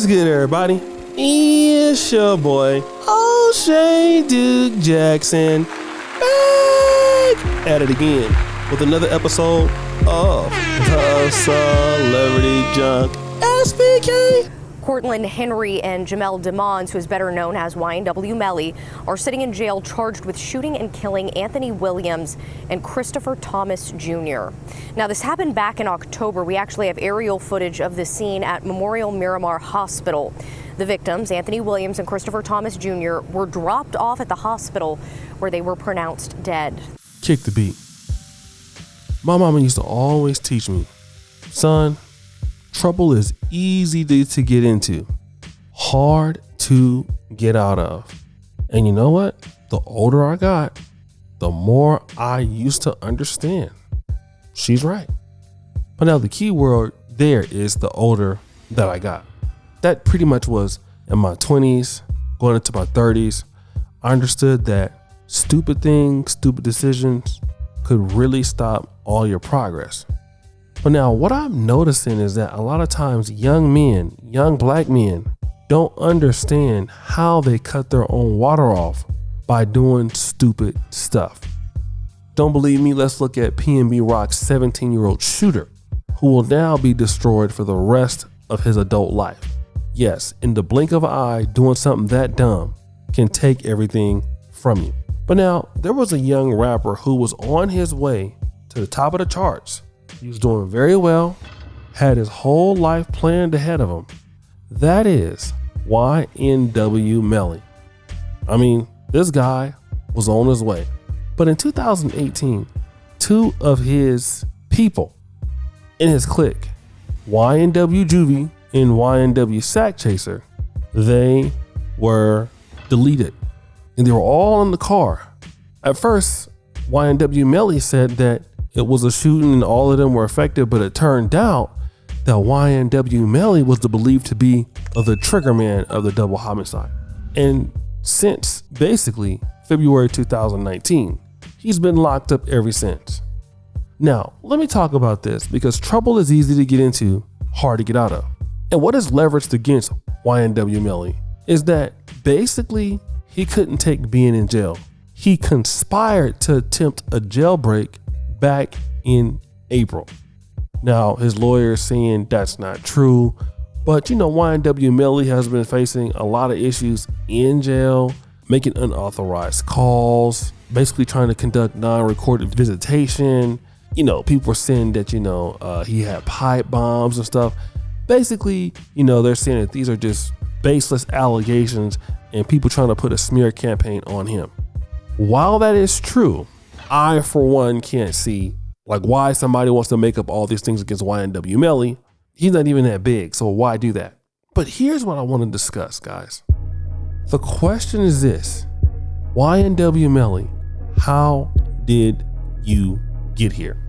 What's good, everybody? It's your boy, O'Shea Duke Jackson, back at it again with another episode of the Celebrity Junk SBK. Cortland Henry and Jamel DeMons, who is better known as YNW Melly, are sitting in jail charged with shooting and killing Anthony Williams and Christopher Thomas Jr. Now, this happened back in October. We actually have aerial footage of the scene at Memorial Miramar Hospital. The victims, Anthony Williams and Christopher Thomas Jr., were dropped off at the hospital where they were pronounced dead. Kick the beat. My mama used to always teach me, son, trouble is easy to get into, hard to get out of. And you know what? The older I got, the more I used to understand. She's right. But now the key word there is the older that I got. That pretty much was in my 20s, going into my 30s. I understood that stupid things, stupid decisions could really stop all your progress. But now what I'm noticing is that a lot of times young men, young black men, don't understand how they cut their own water off by doing stupid stuff. Don't believe me? Let's look at PNB Rock's 17-year-old shooter, who will now be destroyed for the rest of his adult life. Yes, in the blink of an eye, doing something that dumb can take everything from you. But now there was a young rapper who was on his way to the top of the charts. He was doing very well, had his whole life planned ahead of him. That is YNW Melly. I mean, this guy was on his way. But in 2018, two of his people in his clique, YNW Juvie and YNW Sack Chaser, they were deleted. And they were all in the car. At first, YNW Melly said that it was a shooting and all of them were affected, but it turned out that YNW Melly was believed to be the trigger man of the double homicide. And since basically February 2019, he's been locked up ever since. Now, let me talk about this because trouble is easy to get into, hard to get out of. And what is leveraged against YNW Melly is that basically he couldn't take being in jail. He conspired to attempt a jailbreak back in April. Now, his lawyer is saying that's not true, but you know, YNW Melly has been facing a lot of issues in jail, making unauthorized calls, basically trying to conduct non-recorded visitation. You know, people were saying that, he had pipe bombs and stuff. Basically, they're saying that these are just baseless allegations and people trying to put a smear campaign on him. While that is true, I, for one, can't see why somebody wants to make up all these things against YNW Melly. He's not even that big, so why do that? But here's what I want to discuss, guys. The question is this: YNW Melly, how did you get here?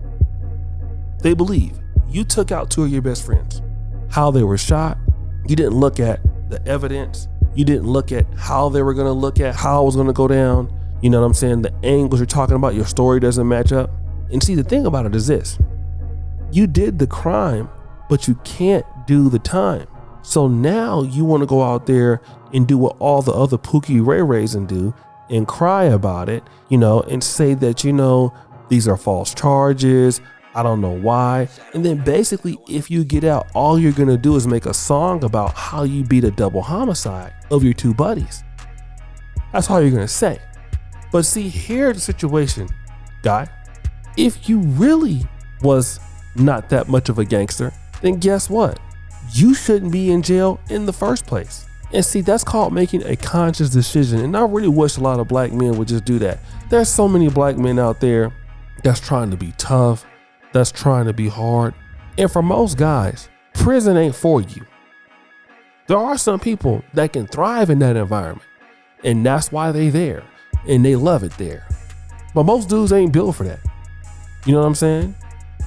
They believe you took out two of your best friends. How they were shot, you didn't look at the evidence. You didn't look at how they were going to look at how it was going to go down. You know what I'm saying? The angles you're talking about, your story doesn't match up. And see, the thing about it is this: you did the crime, but you can't do the time. So now you want to go out there and do what all the other Pookie Ray Rays and do and cry about it, and say that, these are false charges. I don't know why. And then basically, if you get out, all you're going to do is make a song about how you beat a double homicide of your two buddies. That's all you're going to say. But see, here's the situation, guy. If you really was not that much of a gangster, then guess what? You shouldn't be in jail in the first place. And see, that's called making a conscious decision. And I really wish a lot of black men would just do that. There's so many black men out there that's trying to be tough, that's trying to be hard. And for most guys, prison ain't for you. There are some people that can thrive in that environment, and that's why they there. And they love it there. But most dudes ain't built for that. You know what I'm saying?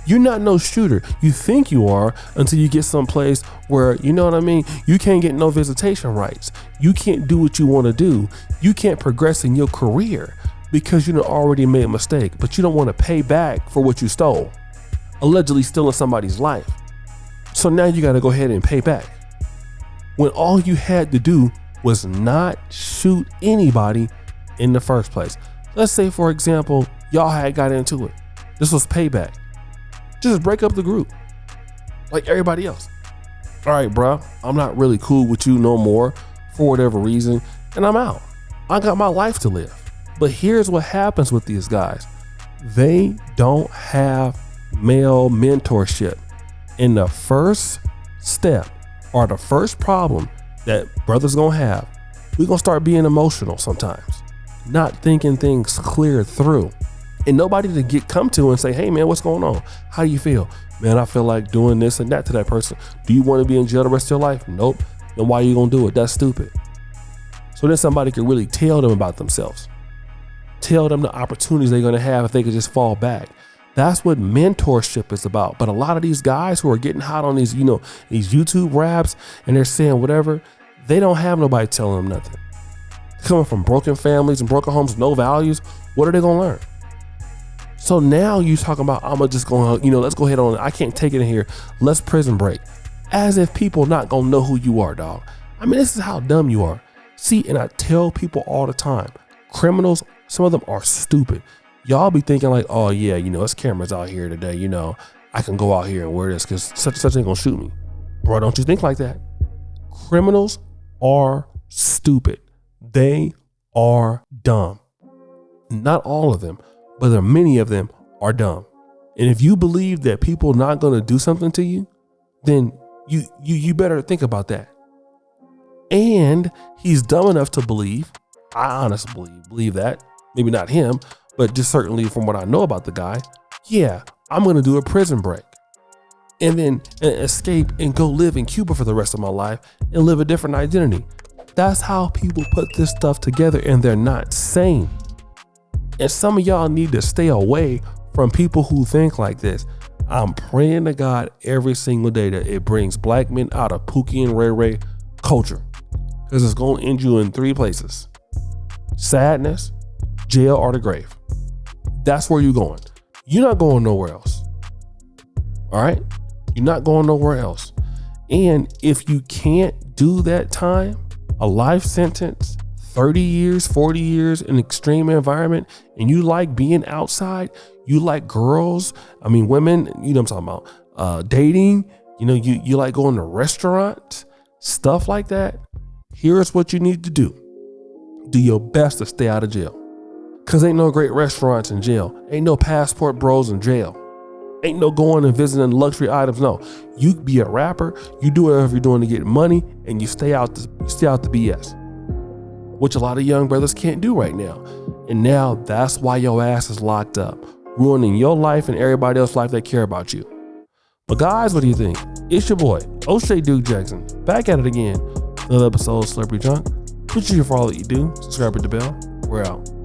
You're not no shooter. You think you are until you get someplace where, you know what I mean? You can't get no visitation rights. You can't do what you want to do. You can't progress in your career because you done already made a mistake, but you don't want to pay back for what you stole, allegedly stealing somebody's life. So now you got to go ahead and pay back. when all you had to do was not shoot anybody in the first place. Let's say, for example, y'all had got into it. This was payback. Just break up the group like everybody else. All right, bro, I'm not really cool with you no more for whatever reason, and I'm out. I got my life to live. But here's what happens with these guys. They don't have male mentorship. And the first step or the first problem that brothers gonna have, we're gonna start being emotional sometimes, not thinking things clear through. And nobody to come to and say, hey man, what's going on? How do you feel? Man, I feel like doing this and that to that person. Do you want to be in jail the rest of your life? Nope. Then why are you gonna do it? That's stupid. So then somebody can really tell them about themselves. Tell them the opportunities they're gonna have if they could just fall back. That's what mentorship is about. But a lot of these guys who are getting hot on these, these YouTube raps and they're saying whatever, they don't have nobody telling them nothing. Coming from broken families and broken homes, no values, what are they gonna learn? So now you talking about, I'm just going, let's go ahead on. I can't take it in here. Let's prison break. As if people not going to know who you are, dog. I mean, this is how dumb you are. See, and I tell people all the time, criminals, some of them are stupid. Y'all be thinking like, oh yeah, it's cameras out here today. I can go out here and wear this because such and such ain't going to shoot me. Bro, don't you think like that? Criminals are stupid. They are dumb. Not all of them, but there are many of them are dumb. And if you believe that people not going to do something to you, then you better think about that. And he's dumb enough to believe, I honestly believe that, maybe not him, but just certainly from what I know about the guy, yeah, I'm going to do a prison break and then escape and go live in Cuba for the rest of my life and live a different identity. That's how people put this stuff together, and they're not sane. And some of y'all need to stay away from people who think like this. I'm praying to God every single day that it brings black men out of Pookie and Ray Ray culture, because it's going to end you in 3 places: sadness, jail, or the grave. That's where you're going. You're not going nowhere else. All right? You're not going nowhere else. And if you can't do that time, a life sentence, 30 years, 40 years in an extreme environment, and you like being outside, you like girls, women, what I'm talking about, dating, you like going to restaurants, stuff like that, here's what you need to do. Do your best to stay out of jail. Because ain't no great restaurants in jail. Ain't no passport bros in jail. Ain't no going and visiting luxury items. No, you be a rapper, you do whatever you're doing to get money, and you stay out the BS. Which a lot of young brothers can't do right now. And now that's why your ass is locked up, ruining your life and everybody else's life that care about you. But guys, what do you think? It's your boy, O'Shea Duke Jackson, back at it again. Another episode of Celebrity Junk. Appreciate you for all that you do. Subscribe, hit the bell. We're out.